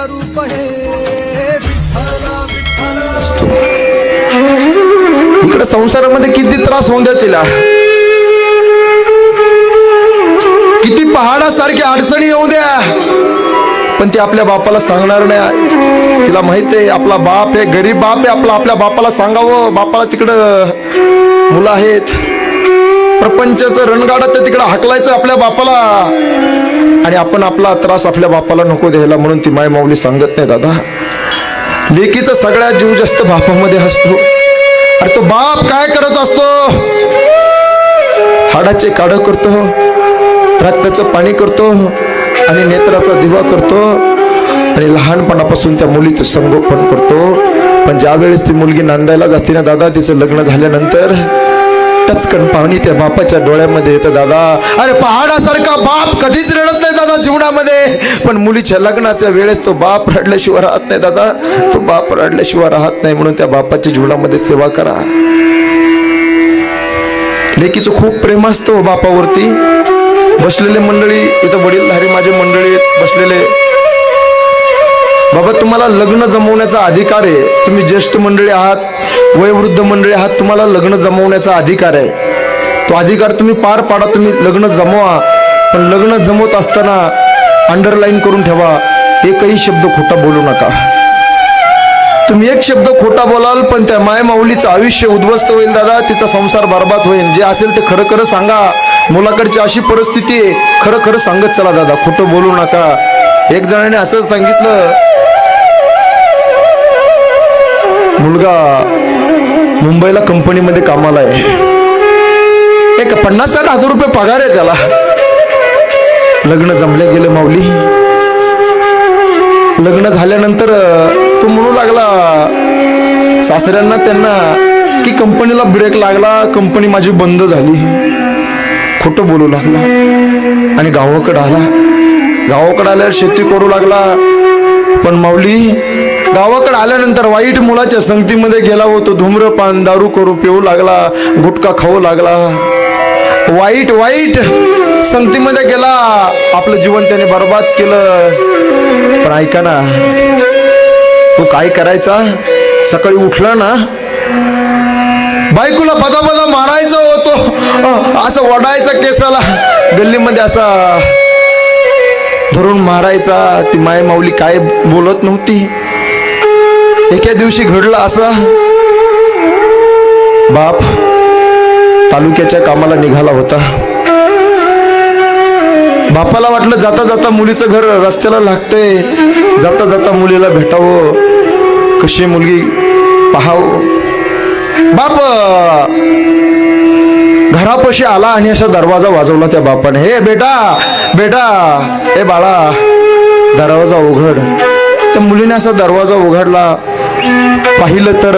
रूप हे विठ्ठल विठ्ठल. इकडे संसारामध्ये किती त्रास होऊन द्या तिला, किती पहाडासारखी अडचणी येऊ द्या, पण ती आपल्या बापाला सांगणार नाही. तिला माहित आहे आपला बाप आहे, गरीब बाप आहे आपला, आपल्या बापाला सांगावं. बापाला तिकडं मुलं आहेत, प्रपंचाचं रणगाडा ते तिकडं हाकलायचं आपल्या बापाला, आणि आपण आपला त्रास आपल्या बापाला नको द्यायला, म्हणून ती माय माऊली सांगत नाही. दादा, लेकीचा सगळ्यात जीव जास्त बापामध्ये असतो. अरे तो बाप काय करत असतो, हाडाचे काढ करतो, रक्ताचं पाणी करतो आणि नेत्राचा दिवा करतो, आणि लहानपणापासून त्या मुलीचं संगोपन करतो. पण ज्या वेळेस ती मुलगी नांदायला जाते ना दादा, तिचं लग्न झाल्यानंतर टचकन पाणी त्या बापाच्या डोळ्यामध्ये येतं. दादा, अरे पहाडासारखा बाप कधीच रडत नाही दादा जीवनामध्ये, पण मुलीच्या लग्नाच्या वेळेस तो बाप रडल्याशिवाय राहत नाही. दादा, तो बाप रडल्याशिवाय राहत नाही, म्हणून त्या बापाच्या जीवनामध्ये सेवा करा. लेकीचं खूप प्रेम असतं बापावरती. बसलेले मंडळी इथं, वडीलधारी माझे मंडळी बसलेले, बाबा तुम्हाला लग्न जमवण्याचा अधिकार आहे. तुम्ही ज्येष्ठ मंडळी आहात, वयोवृद्ध मंडळी आहात, तुम्हाला लग्न जमवण्याचा अधिकार आहे. तो अधिकार तुम्ही पार पाडा, तुम्ही लग्न जमवा. पण लग्न जमवत असताना अंडरलाईन करून ठेवा, एकही शब्द खोटा बोलू नका. तुम्ही एक शब्द खोटा बोलाल पण त्या माय माऊलीचं आयुष्य उद्ध्वस्त होईल दादा, तिचा संसार बर्बाद होईल. जे असेल ते खरं खरं सांगा. मुलाकडची अशी परिस्थिती आहे, खरं खरं सांगत चला दादा, खोटं बोलू नका. एक जणाने असं सांगितलं, मुलगा मुंबईला कंपनीमध्ये कामाला आहे, एक 50-60 हजार रुपये पगार आहे त्याला. लग्न जमले गेले माऊली. लग्न झाल्यानंतर तो म्हणू लागला सासऱ्यांना त्यांना की कंपनीला ब्रेक लागला, कंपनी माझी बंद झाली. खोटं बोलू लागला आणि गावाकडे आला. गावाकडे आल्यावर शेती करू लागला. पण माऊली गावाकडे आल्यानंतर वाईट मुलाच्या संगतीमध्ये गेला होतो. धूम्रपान दारू करू पिऊ लागला, गुटखा खाऊ लागला. वाईट वाईट संगतीमध्ये गेला, आपलं जीवन त्याने बर्बाद केलं. पण ऐका ना, तू काय करायचा, सकाळी उठला ना बायकोला बदा मारायचं होतो, असं ओढायचा केसाला, गल्लीमध्ये असा धरून मारायचा. ती माय माऊली काय बोलत नव्हती. एके दिवशी घडलं असं, बाप तालुक्याच्या कामाला निघाला होता. बापाला वाटलं जाता जाता मुलीचं घर रस्त्याला लागतंय, जाता जाता मुलीला भेटावं, कशी मुलगी पाहावं. बाप घरापाशी आला आणि असा दरवाजा वाजवला त्या बापाने. हे बेटा बेटा, हे बाळा दरवाजा उघड. त्या मुलीने असा दरवाजा उघडला. पाहिलं तर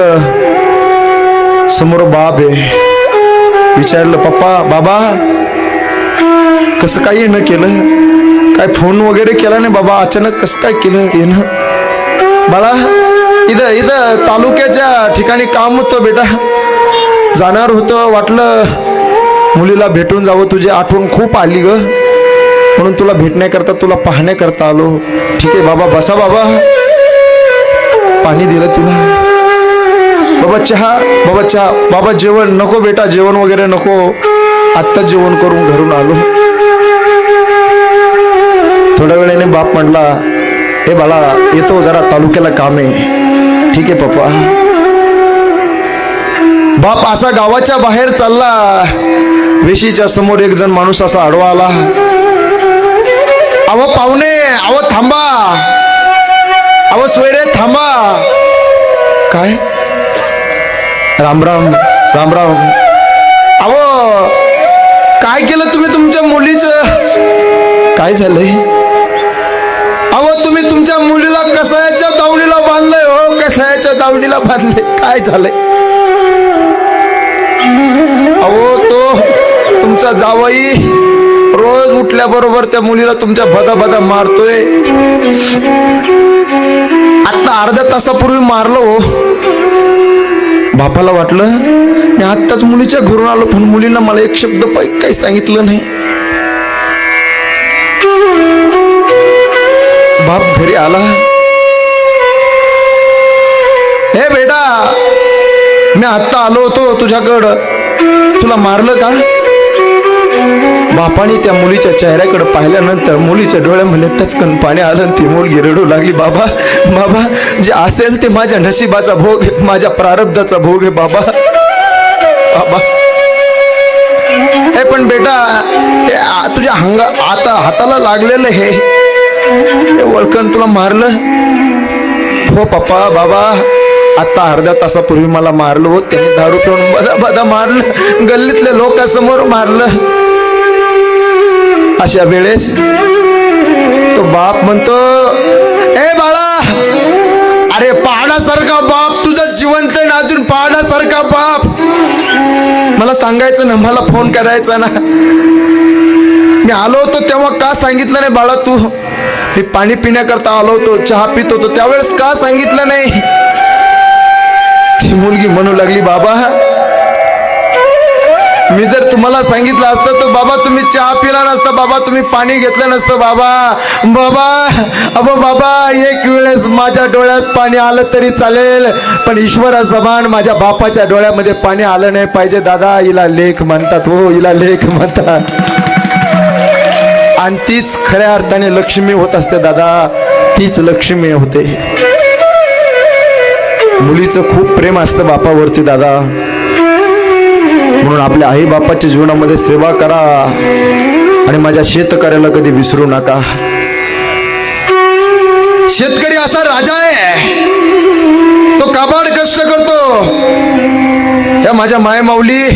समोर बाप आहे. विचारलं, पप्पा बाबा कसं काय येणं केलं, काय फोन वगैरे केला नाही बाबा, अचानक कसं काय केलं येणं. बाळा इथं इथं तालुक्याच्या ठिकाणी काम होतं बेटा, जाणार होतं, वाटलं मुलीला भेटून जावं, तुझी आठवण खूप आली ग, म्हणून तुला भेटण्याकरता तुला पाहण्याकरता आलो. ठीक आहे बाबा, बसा बाबा. पाणी दिलं तिला. बाबा चहा, बाबा चहा. बाबा जेवण नको बेटा, जेवण वगैरे नको, आत्ता जेवण करून घरून आलो. थोड्या वेळाने बाप म्हटला, हे बाळा येतो, जरा तालुक्याला काम आहे. ठीक आहे पप्पा. बाप असा गावाच्या बाहेर चालला. वेशीच्या समोर एक जण माणूस असा आडवा आला. अहो पाहुणे, अहो थांबा, अहो सोयरे थांबा. काय? राम राम राम राम. अहो काय केलं तुम्ही तुमच्या मुलीचं? काय झालंय? अहो तुम्ही तुमच्या मुलीला कसायाच्या दावणीला बांधलंय. हो कसायाच्या दावणीला बांधले. काय झालंय? अहो तो तुमचा जावई रोज उठल्याबरोबर त्या मुलीला तुमच्या भदा भदा मारतोय. आता अर्ध्या तासापूर्वी मारलो. हो बापाला वाटलं मी आत्ताच मुलीच्या घरून आलो, पण मुलींना मला एक शब्द काही सांगितलं नाही. बाप घरी आला. हे बेटा, मी आत्ता आलो होतो तुझ्याकडं, तुला मारलं का? बापाने त्या मुलीच्या चेहऱ्याकडे पाहिल्यानंतर मुलीच्या डोळ्यामध्ये टचकन पाणी आलं आणि ती मुलगी रडू लागली. बाबा बाबा, जे असेल ते माझ्या नशिबाचा भोग आहे, माझ्या प्रारब्धाचा भोग आहे बाबा. बाबा हे पण बेटा, तुझ्या आता हाताला लागलेलं हे वळकन तुला मारलं? हो पप्पा बाबा, आता अर्ध्या तासापूर्वी मला मारलं हो, त्याने दारू पिऊन बदा मारलं, गल्लीतल्या लोकांसमोर मारलं. अशा वेळेस तो बाप म्हणतो, ए बाळा, अरे पहाडासारखा बाप तुझा जिवंत आहे ना, अजून पहाडासारखा बाप. मला सांगायचं ना, मला फोन करायचा ना. मी आलो होतो तेव्हा का सांगितलं नाही बाळा तू? मी पाणी पिण्याकरता आलो होतो, चहा पित होतो, त्यावेळेस का सांगितलं नाही? ती मुलगी म्हणू लागली, बाबा मी जर तुम्हाला सांगितलं असतं तर बाबा तुम्ही चहा पिला नसता, बाबा तुम्ही पाणी घेतलं नसतं. बाबा बाबा अबो बाबा, एक वेळेस माझ्या डोळ्यात पाणी आलं तरी चालेल, पण ईश्वरासमान माझ्या बापाच्या डोळ्यामध्ये पाणी आलं नाही पाहिजे. दादा, हिला लेख म्हणतात हो, हिला लेख म्हणतात. आणि तीच खऱ्या अर्थाने लक्ष्मी होत असते दादा, तीच लक्ष्मी होते. मुलीचं खूप प्रेम असतं बापावरती दादा. म्हणून आपल्या आई बापाच्या जीवनामध्ये सेवा करा आणि माझ्या शेतकऱ्याला कधी विसरू नका. शेतकरी असा राजा आहे, तो काबाड कष्ट करतो. या माझ्या माय माऊली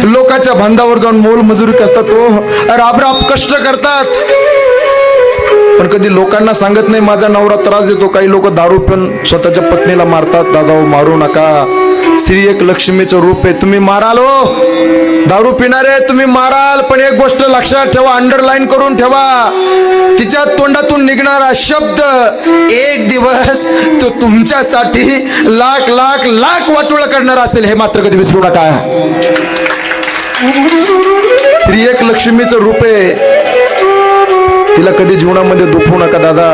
लोकांच्या बांधावर जाऊन मोल मजुरी करतात, तो राबराब कष्ट करतात, पण कधी लोकांना सांगत नाही माझा नवरा त्रास देतो. काही लोक दारू पिऊन स्वतःच्या पत्नीला मारतात. दादा मारू नका, स्त्री एक लक्ष्मीचं रूप आहे. तुम्ही माराल हो, दारू पिणारे तुम्ही माराल, पण एक गोष्ट लक्षात ठेवा, अंडरलाईन करून ठेवा, तिच्या तोंडातून निघणारा शब्द एक दिवस तो तुमच्यासाठी लाख लाख लाख वाटोळ करणार असतील, हे मात्र कधी विसरू नका. स्त्री एक लक्ष्मीचं रूप आहे, तिला कधी जीवनामध्ये दुखवू नका दादा.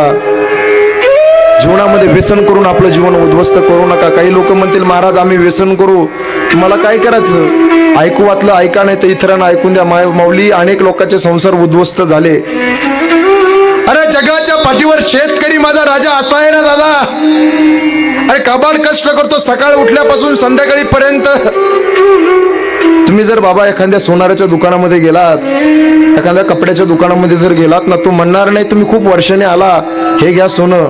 जीवनामध्ये व्यसन करून आपलं जीवन उद्ध्वस्त करू नका. काही लोक म्हणतील महाराज आम्ही व्यसन करू, तुम्हाला काय करायचं? ऐकू वाटलं ऐका, नाही तर इतरांना ऐकून द्या. माऊली अनेक लोकांचे संसार उद्ध्वस्त झाले. अरे जगाच्या पाठीवर शेतकरी माझा राजा असा आहे ना दादा. अरे काबाड कष्ट करतो सकाळ उठल्यापासून संध्याकाळी पर्यंत. तुम्ही जर बाबा एखाद्या सोनाराच्या दुकानामध्ये गेलात, एखाद्या कपड्याच्या दुकानामध्ये जर गेलात ना, तो म्हणणार नाही तुम्ही खूप वर्षाने आला, हे घ्या सोनं.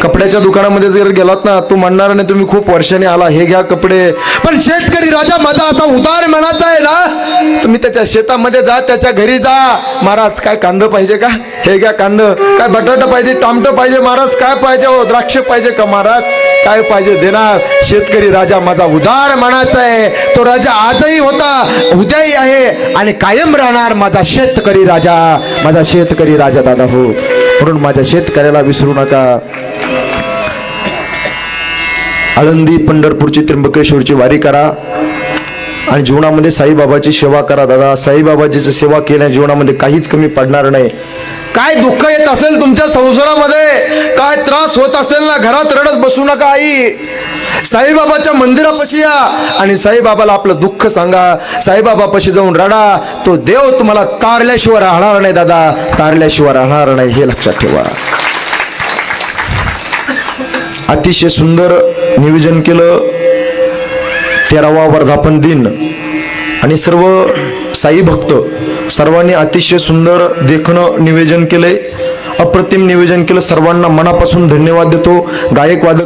कपड्याच्या दुकानामध्ये जर गेलात ना, तू म्हणणार नाही तुम्ही खूप वर्षाने आला, हे घ्या कपडे. पण शेतकरी राजा माझा असा उदार मनाचा आहे ना, तुम्ही त्याच्या शेतामध्ये जा, त्याच्या घरी जा. महाराज काय कांदा पाहिजे का? हे घ्या कांदा. काय बटाटा पाहिजे, टमाटो पाहिजे? महाराज काय पाहिजे हो? द्राक्ष पाहिजे का? महाराज काय पाहिजे देणार. शेतकरी राजा माझा उदार मनाचा आहे. तो राजा आजही होता, उद्याही आहे आणि कायम राहणार. माझा शेतकरी राजा, माझा शेतकरी राजा दादा हो. म्हणून माझ्या शेतकऱ्याला विसरू नका. आळंदी पंढरपूरची त्र्यंबकेश्वरची वारी करा आणि जीवनामध्ये साईबाबाची सेवा करा दादा. साईबाबाची सेवा केल्या जीवनामध्ये काहीच कमी पडणार नाही. काय दुःख येत असेल तुमच्या संसारामध्ये, काय त्रास होत असेल ना, घरात रडत बसू नका आई. साईबाबाच्या मंदिरापाशी या आणि साईबाबाला आपलं दुःख सांगा. साईबाबापाशी जाऊन रडा. तो देव तुम्हाला तारल्याशिवाय राहणार नाही दादा, तारल्याशिवाय राहणार नाही, हे लक्षात ठेवा. अतिशय सुंदर नियोजन केलं. 13वा वर्धापन दिन आणि सर्व साई भक्त सर्वांनी अतिशय सुंदर देखणं नियोजन केलंय, अप्रतिम नियोजन केलं. सर्वांना मनापासून धन्यवाद देतो. गायक वादक